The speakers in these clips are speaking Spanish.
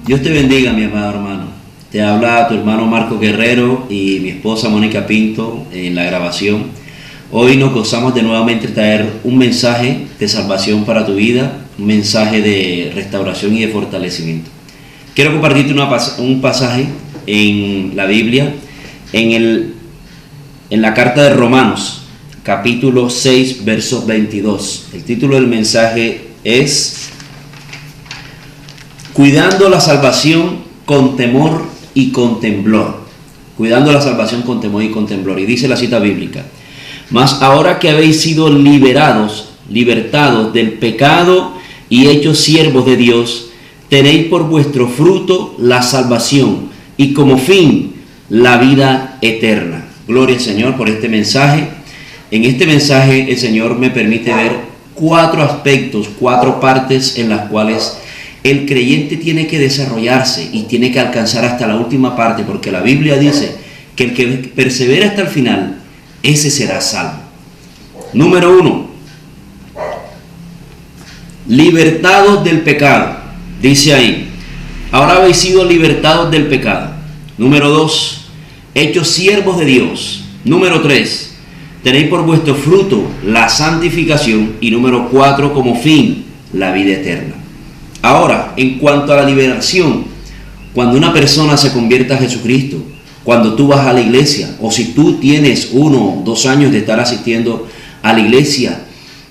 Dios te bendiga, mi amado hermano. Te habla tu hermano Marco Guerrero y mi esposa Mónica Pinto en la grabación. Hoy nos gozamos de nuevamente traer un mensaje de salvación para tu vida, un mensaje de restauración y de fortalecimiento. Quiero compartirte un pasaje en la Biblia, en la carta de Romanos, capítulo 6, verso 22. El título del mensaje es Cuidando la salvación con temor y con temblor. Cuidando la salvación con temor y con temblor. Y dice la cita bíblica: Mas ahora que habéis sido libertados del pecado y hechos siervos de Dios, tenéis por vuestro fruto la salvación y como fin la vida eterna. Gloria al Señor por este mensaje. En este mensaje el Señor me permite ver 4 aspectos, 4 partes en las cuales el creyente tiene que desarrollarse y tiene que alcanzar hasta la última parte, porque la Biblia dice que el que persevera hasta el final, ese será salvo. Número 1, libertados del pecado. Dice ahí, ahora habéis sido libertados del pecado. Número 2, hechos siervos de Dios. Número 3, tenéis por vuestro fruto la santificación. Y número 4, como fin, la vida eterna. Ahora, en cuanto a la liberación, cuando una persona se convierta a Jesucristo, cuando tú vas a la iglesia, o si tú tienes 1 o 2 años de estar asistiendo a la iglesia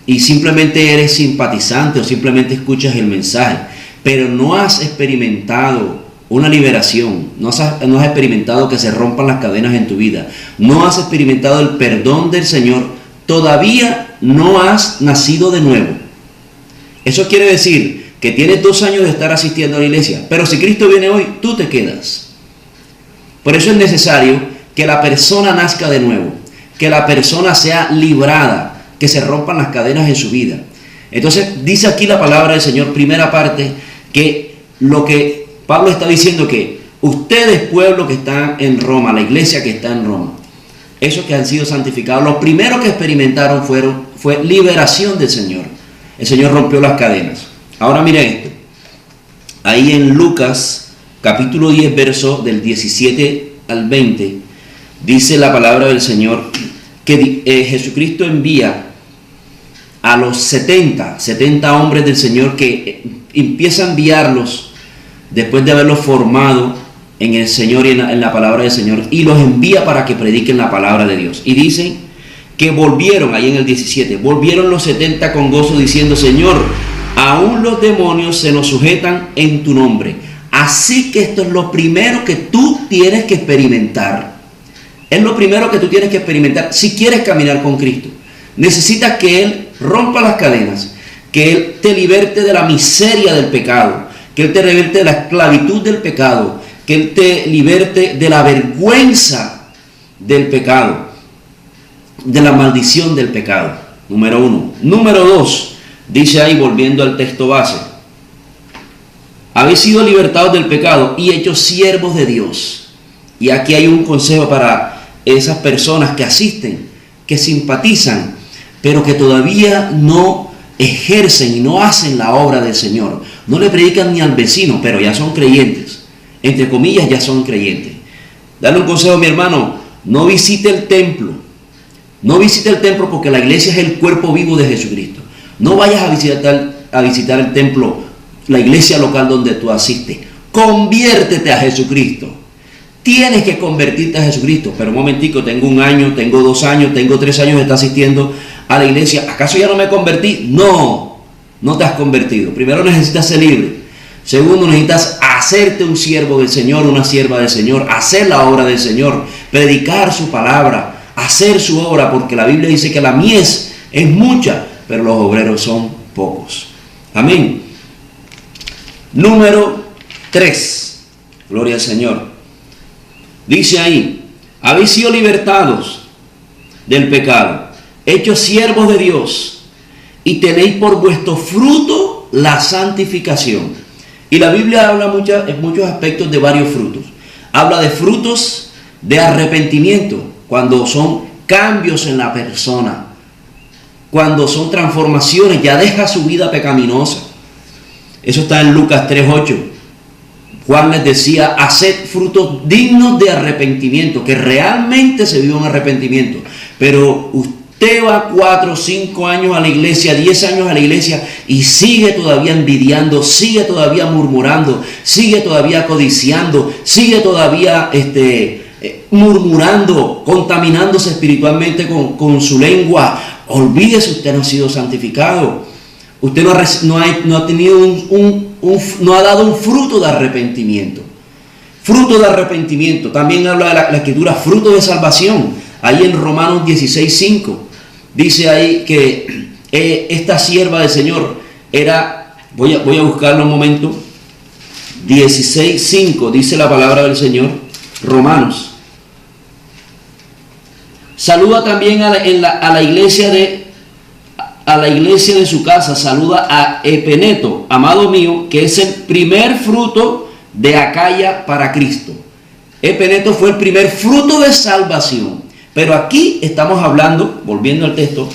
y simplemente eres simpatizante o simplemente escuchas el mensaje, pero no has experimentado una liberación, no has experimentado que se rompan las cadenas en tu vida, no has experimentado el perdón del Señor, todavía no has nacido de nuevo. Eso quiere decir que tienes 2 años de estar asistiendo a la iglesia, pero si Cristo viene hoy, tú te quedas. Por eso es necesario que la persona nazca de nuevo, que la persona sea librada, que se rompan las cadenas en su vida. Entonces dice aquí la palabra del Señor, primera parte, que lo que Pablo está diciendo, que ustedes, pueblo que están en Roma, la iglesia que está en Roma, esos que han sido santificados, lo primero que experimentaron fue liberación del Señor. El Señor rompió las cadenas. Ahora mira esto, ahí en Lucas capítulo 10, verso del 17 al 20, dice la palabra del Señor que Jesucristo envía a los 70 hombres del Señor, que empieza a enviarlos después de haberlos formado en el Señor y en la palabra del Señor, y los envía para que prediquen la palabra de Dios. Y dicen que volvieron, ahí en el 17, volvieron los 70 con gozo diciendo: Señor, aún los demonios se nos sujetan en tu nombre. Así que esto es lo primero que tú tienes que experimentar. Es lo primero que tú tienes que experimentar si quieres caminar con Cristo. Necesitas que Él rompa las cadenas, que Él te liberte de la miseria del pecado, que Él te liberte de la esclavitud del pecado, que Él te liberte de la vergüenza del pecado, de la maldición del pecado. Número 1. Número 2, dice ahí, volviendo al texto base: habéis sido libertados del pecado y hechos siervos de Dios. Y aquí hay un consejo para esas personas que asisten, que simpatizan, pero que todavía no ejercen y no hacen la obra del Señor. No le predican ni al vecino, pero ya son creyentes. Entre comillas, ya son creyentes. Dale un consejo a mi hermano: no visite el templo. No visite el templo, porque la iglesia es el cuerpo vivo de Jesucristo. No vayas a visitar el templo, la iglesia local donde tú asistes. Conviértete a Jesucristo. Tienes que convertirte a Jesucristo. Pero un momentico, tengo 1 año, tengo 2 años, tengo 3 años de estar asistiendo a la iglesia. ¿Acaso ya no me convertí? No, no te has convertido. Primero necesitas ser libre. Segundo, necesitas hacerte un siervo del Señor, una sierva del Señor, hacer la obra del Señor, predicar su palabra, hacer su obra, porque la Biblia dice que la mies es mucha, pero los obreros son pocos. Amén. Número 3, gloria al Señor. Dice ahí: habéis sido libertados del pecado, hechos siervos de Dios, y tenéis por vuestro fruto la santificación. Y la Biblia habla en muchos aspectos de varios frutos. Habla de frutos de arrepentimiento, cuando son cambios en la persona, cuando son transformaciones, ya deja su vida pecaminosa. Eso está en Lucas 3:8. Juan les decía, haced frutos dignos de arrepentimiento, que realmente se vive un arrepentimiento. Pero usted va 4 o 5 años a la iglesia, 10 años a la iglesia y sigue todavía envidiando, sigue todavía murmurando, sigue todavía codiciando, sigue todavía murmurando, contaminándose espiritualmente con su lengua. Olvídese, usted no ha sido santificado. Usted no ha tenido no ha dado un fruto de arrepentimiento. Fruto de arrepentimiento. También habla de la escritura, fruto de salvación. Ahí en Romanos 16:5 dice ahí que esta sierva del Señor era, voy a buscarlo un momento, 16:5 dice la palabra del Señor, Romanos. Saluda también a la iglesia de su casa, saluda a Epeneto, amado mío, que es el primer fruto de Acaya para Cristo. Epeneto fue el primer fruto de salvación. Pero aquí estamos hablando, volviendo al texto,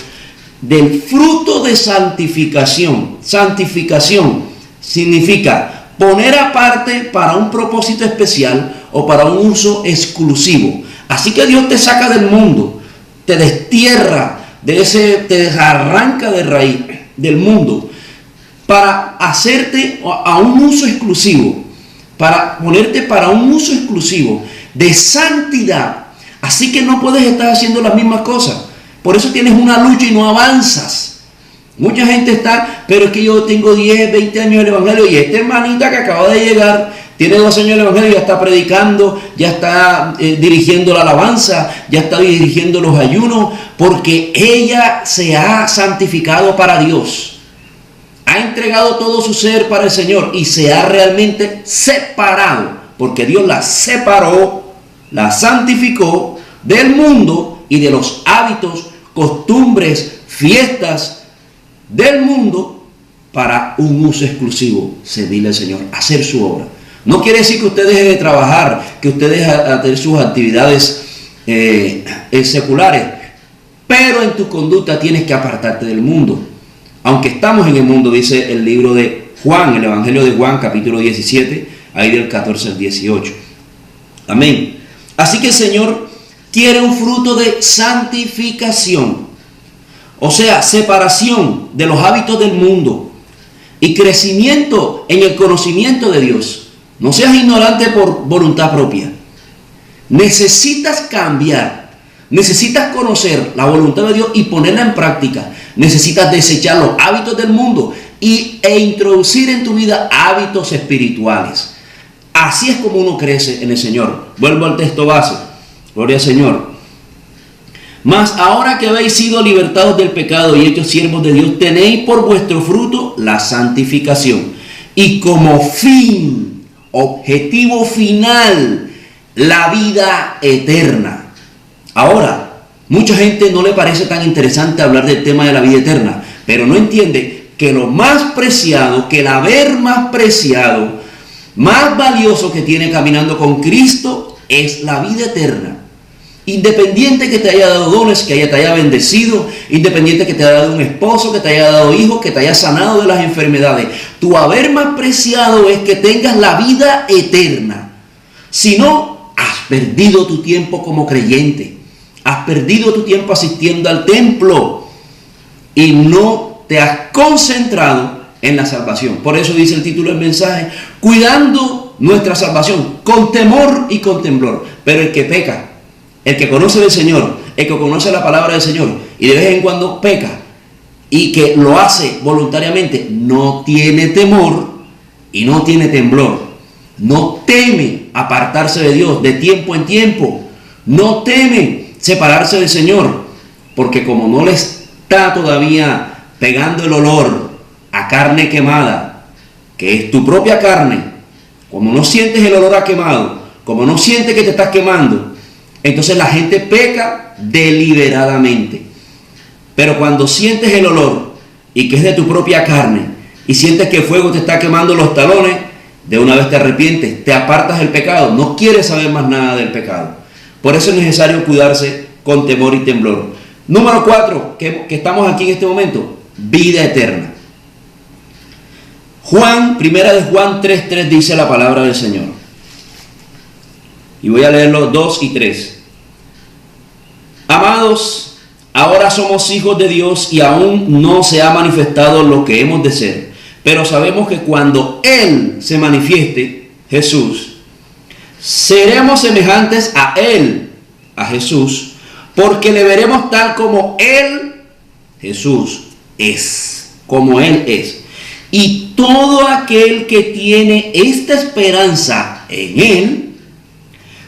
del fruto de santificación. Santificación significa poner aparte para un propósito especial o para un uso exclusivo. Así que Dios te saca del mundo, te destierra te arranca de raíz del mundo para hacerte a un uso exclusivo, para ponerte para un uso exclusivo de santidad. Así que no puedes estar haciendo las mismas cosas. Por eso tienes una lucha y no avanzas. Mucha gente está, pero es que yo tengo 10, 20 años en el Evangelio y esta hermanita que acaba de llegar tiene 2 años en el Evangelio, ya está predicando, ya está dirigiendo la alabanza, ya está dirigiendo los ayunos, porque ella se ha santificado para Dios. Ha entregado todo su ser para el Señor y se ha realmente separado, porque Dios la separó, la santificó del mundo y de los hábitos, costumbres, fiestas del mundo para un uso exclusivo, servirle al Señor, hacer su obra. No quiere decir que usted deje de trabajar, que usted deje de hacer sus actividades seculares, pero en tu conducta tienes que apartarte del mundo. Aunque estamos en el mundo, dice el libro de Juan, el Evangelio de Juan, capítulo 17, ahí del 14 al 18. Amén. Así que el Señor quiere un fruto de santificación, o sea, separación de los hábitos del mundo y crecimiento en el conocimiento de Dios. No seas ignorante por voluntad propia. Necesitas cambiar. Necesitas conocer la voluntad de Dios y ponerla en práctica. Necesitas desechar los hábitos del mundo e introducir en tu vida hábitos espirituales. Así es como uno crece en el Señor. Vuelvo al texto base. Gloria al Señor. Mas ahora que habéis sido libertados del pecado y hechos siervos de Dios, tenéis por vuestro fruto la santificación. Y como fin, objetivo final, la vida eterna. Ahora, mucha gente no le parece tan interesante hablar del tema de la vida eterna, pero no entiende que lo más preciado, que el haber más preciado, más valioso que tiene caminando con Cristo es la vida eterna. Independiente que te haya dado dones, que te haya bendecido, independiente que te haya dado un esposo, que te haya dado hijos, que te haya sanado de las enfermedades, tu haber más preciado es que tengas la vida eterna. Si no, has perdido tu tiempo como creyente, has perdido tu tiempo asistiendo al templo y no te has concentrado en la salvación. Por eso dice el título del mensaje, cuidando nuestra salvación con temor y con temblor. Pero el que peca, el que conoce del Señor, el que conoce la palabra del Señor y de vez en cuando peca y que lo hace voluntariamente, no tiene temor y no tiene temblor. No teme apartarse de Dios de tiempo en tiempo. No teme separarse del Señor, porque como no le está todavía pegando el olor a carne quemada, que es tu propia carne, como no sientes el olor a quemado, como no sientes que te estás quemando, entonces la gente peca deliberadamente. Pero cuando sientes el olor y que es de tu propia carne y sientes que el fuego te está quemando los talones, de una vez te arrepientes, te apartas del pecado, no quieres saber más nada del pecado. Por eso es necesario cuidarse con temor y temblor. Número 4, que estamos aquí en este momento, vida eterna. Primera de Juan 3:3 dice la palabra del Señor. Y voy a leerlo 2 y 3. Amados, ahora somos hijos de Dios y aún no se ha manifestado lo que hemos de ser. Pero sabemos que cuando Él se manifieste, Jesús, seremos semejantes a Él, a Jesús, porque le veremos tal como Él, Jesús, es, como Él es. Y todo aquel que tiene esta esperanza en Él,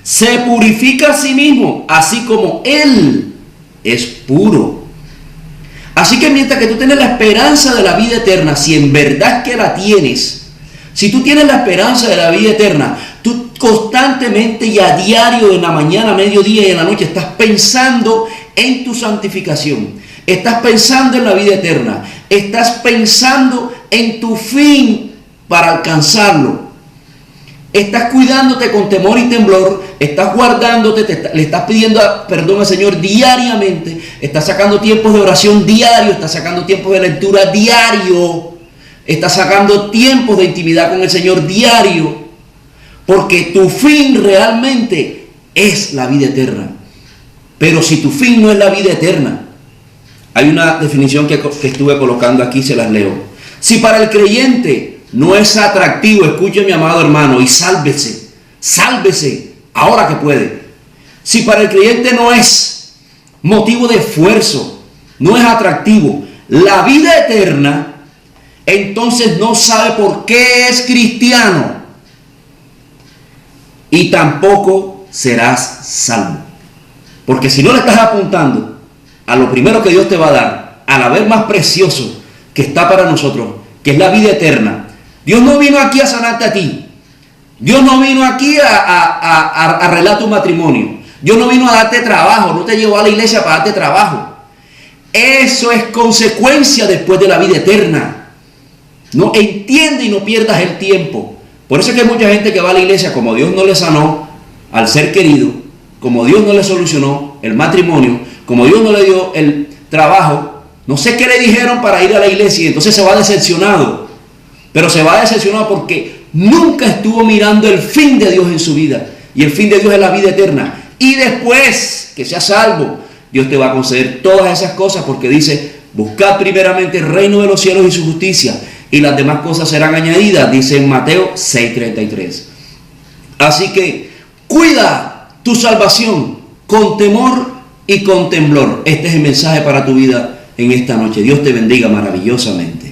se purifica a sí mismo, así como Él es puro. Así que mientras que tú tienes la esperanza de la vida eterna, si en verdad que la tienes, si tú tienes la esperanza de la vida eterna, tú constantemente y a diario, en la mañana, mediodía y en la noche, estás pensando en tu santificación, estás pensando en la vida eterna, estás pensando en tu fin para alcanzarlo. Estás cuidándote con temor y temblor, estás guardándote, le estás pidiendo perdón al Señor diariamente, estás sacando tiempos de oración diario, estás sacando tiempos de lectura diario, estás sacando tiempos de intimidad con el Señor diario, porque tu fin realmente es la vida eterna. Pero si tu fin no es la vida eterna, hay una definición que estuve colocando aquí, se las leo. Si para el creyente no es atractivo, escuche mi amado hermano, y sálvese, ahora que puede. Si para el creyente no es motivo de esfuerzo, no es atractivo la vida eterna, entonces no sabe por qué es cristiano y tampoco serás salvo. Porque si no le estás apuntando a lo primero que Dios te va a dar, al haber más precioso que está para nosotros, que es la vida eterna, Dios no vino aquí a sanarte a ti. Dios no vino aquí a arreglar tu matrimonio. Dios no vino a darte trabajo. No te llevó a la iglesia para darte trabajo. Eso es consecuencia después de la vida eterna. No entiende y no pierdas el tiempo. Por eso es que hay mucha gente que va a la iglesia, como Dios no le sanó al ser querido, como Dios no le solucionó el matrimonio, como Dios no le dio el trabajo, no sé qué le dijeron para ir a la iglesia, y entonces se va decepcionado. Pero se va decepcionado porque nunca estuvo mirando el fin de Dios en su vida. Y el fin de Dios es la vida eterna. Y después que seas salvo, Dios te va a conceder todas esas cosas, porque dice: buscad primeramente el reino de los cielos y su justicia, y las demás cosas serán añadidas, dice en Mateo 6:33. Así que cuida tu salvación con temor y con temblor. Este es el mensaje para tu vida en esta noche. Dios te bendiga maravillosamente.